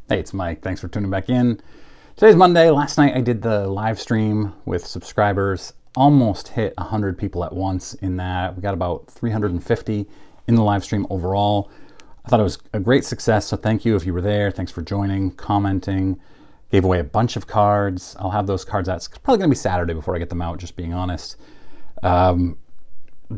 Hey, it's Mike. Thanks for tuning back in. Today's Monday. Last night I did the live stream with subscribers. Almost hit 100 people at once in that. We got about 350 in the live stream overall. I thought it was a great success, so thank you if you were there. Thanks for joining, commenting. Gave away a bunch of cards. I'll have those cards out. It's probably going to be Saturday before I get them out, just being honest.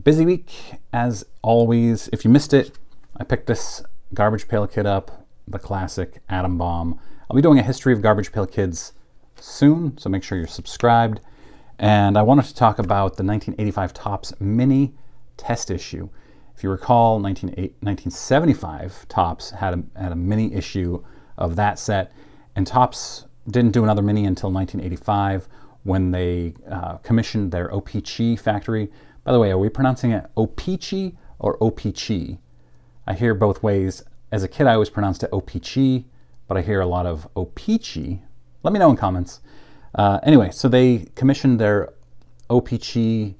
Busy week, as always. If you missed it, I picked this Garbage Pail Kid up. The classic Atom Bomb. I'll be doing a history of Garbage Pail Kids soon, so make sure you're subscribed. And I wanted to talk about the 1985 Topps Mini Test Issue. If you recall, 1975 Topps had a mini issue of that set, and Topps didn't do another mini until 1985 when they commissioned their O-Pee-Chee factory. By the way, are we pronouncing it O-Pee-Chee or O-Pee-Chee? I hear both ways. As a kid, I always pronounced it O-Pee-Chee, but I hear a lot of O-Pee-Chee. Let me know in comments. Anyway, so they commissioned their O-Pee-Chee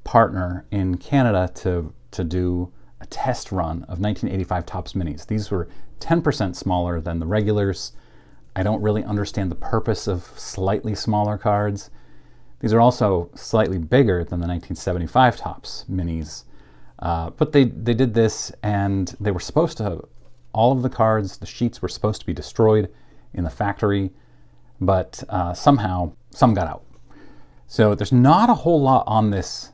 partner in Canada to do a test run of 1985 Topps Minis. These were 10% smaller than the regulars. I don't really understand the purpose of slightly smaller cards. These are also slightly bigger than the 1975 Topps Minis. But they did this, and they were supposed to, all of the cards, the sheets were supposed to be destroyed in the factory, but somehow some got out. So there's not a whole lot on this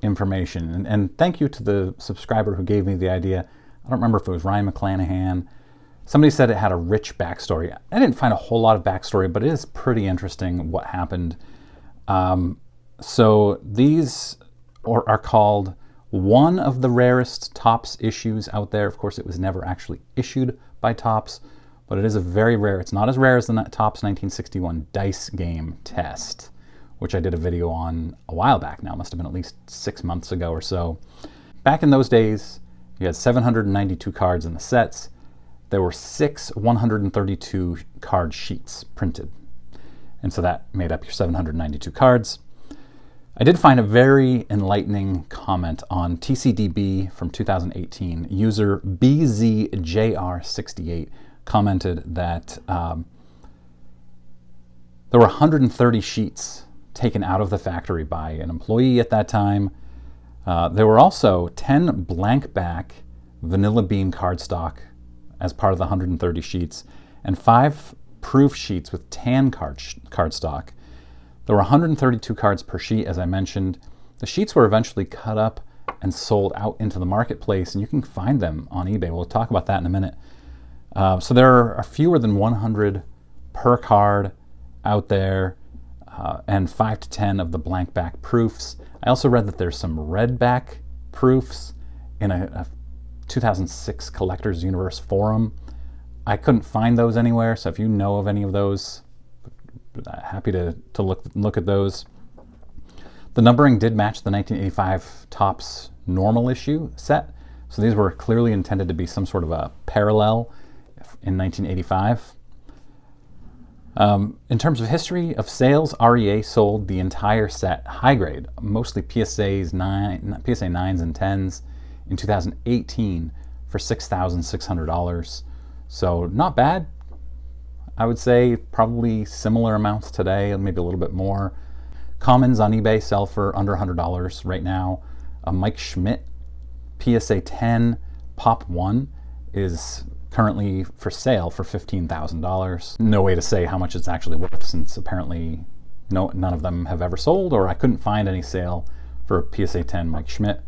information, and thank you to the subscriber who gave me the idea. I don't remember if it was Ryan McClanahan. Somebody said it had a rich backstory. I didn't find a whole lot of backstory, but it is pretty interesting what happened. So these are called one of the rarest Topps issues out there. Of course, it was never actually issued by Topps, but it is a very rare. It's not as rare as the Topps 1961 dice game test, which I did a video on a while back now. It must have been at least 6 months ago or so. Back in those days, you had 792 cards in the sets. There were 6 132 card sheets printed. And so that made up your 792 cards. I did find a very enlightening comment on TCDB from 2018. User BZJR68 commented that there were 130 sheets taken out of the factory by an employee at that time. There were also 10 blank back vanilla bean cardstock as part of the 130 sheets, and 5 proof sheets with tan cardstock. There were 132 cards per sheet, as I mentioned. The sheets were eventually cut up and sold out into the marketplace, and you can find them on eBay. We'll talk about that in a minute. So there are fewer than 100 per card out there, and 5 to 10 of the blank back proofs. I also read that there's some red back proofs in a 2006 Collectors Universe forum. I couldn't find those anywhere, so if you know of any of those, happy to look at those. The numbering did match the 1985 Topps normal issue set, so these were clearly intended to be some sort of a parallel in 1985. In terms of history of sales, REA sold the entire set high grade, mostly PSA 9s and 10s, in 2018 for $6,600. So not bad. I would say probably similar amounts today, maybe a little bit more. Commons on eBay sell for under $100 right now. A Mike Schmidt PSA 10 Pop 1 is currently for sale for $15,000. No way to say how much it's actually worth, since apparently none of them have ever sold, or I couldn't find any sale for a PSA 10 Mike Schmidt.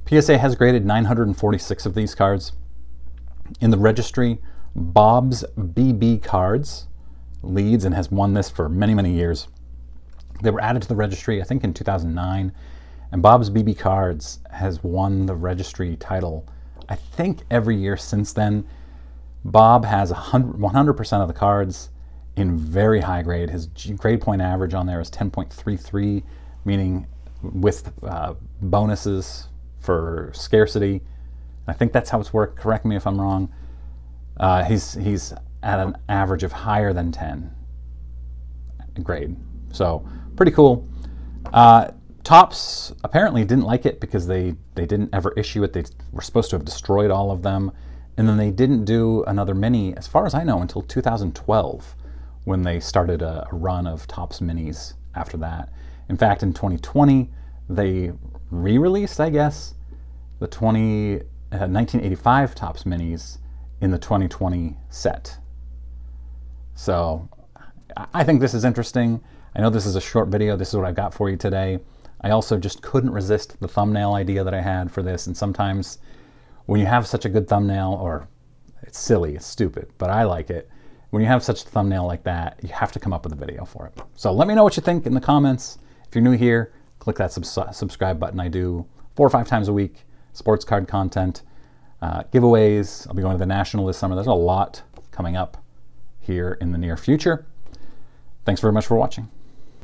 PSA has graded 946 of these cards. In the registry, Bob's BB Cards leads and has won this for many, many years. They were added to the registry, I think, in 2009, and Bob's BB Cards has won the registry title, I think, every year since then. Bob has 100% of the cards in very high grade. His grade point average on there is 10.33, meaning with bonuses for scarcity. I think that's how it's worked. Correct me if I'm wrong. He's at an average of higher than 10 grade. So pretty cool. Topps apparently didn't like it because they didn't ever issue it. They were supposed to have destroyed all of them, And then they didn't do another mini, as far as I know, until 2012, when they started a run of Topps minis after that. In fact, in 2020, they re-released, I guess, the 1985 Topps minis in the 2020 set. So I think this is interesting. I know this is a short video. This is what I've got for you today. I also just couldn't resist the thumbnail idea that I had for this. And sometimes when you have such a good thumbnail, or it's silly, it's stupid, but I like it. When you have such a thumbnail like that, you have to come up with a video for it. So let me know what you think in the comments. If you're new here, click that subscribe button. I do 4 or 5 times a week, sports card content, giveaways. I'll be going to the National this summer. There's a lot coming up here in the near future. Thanks very much for watching.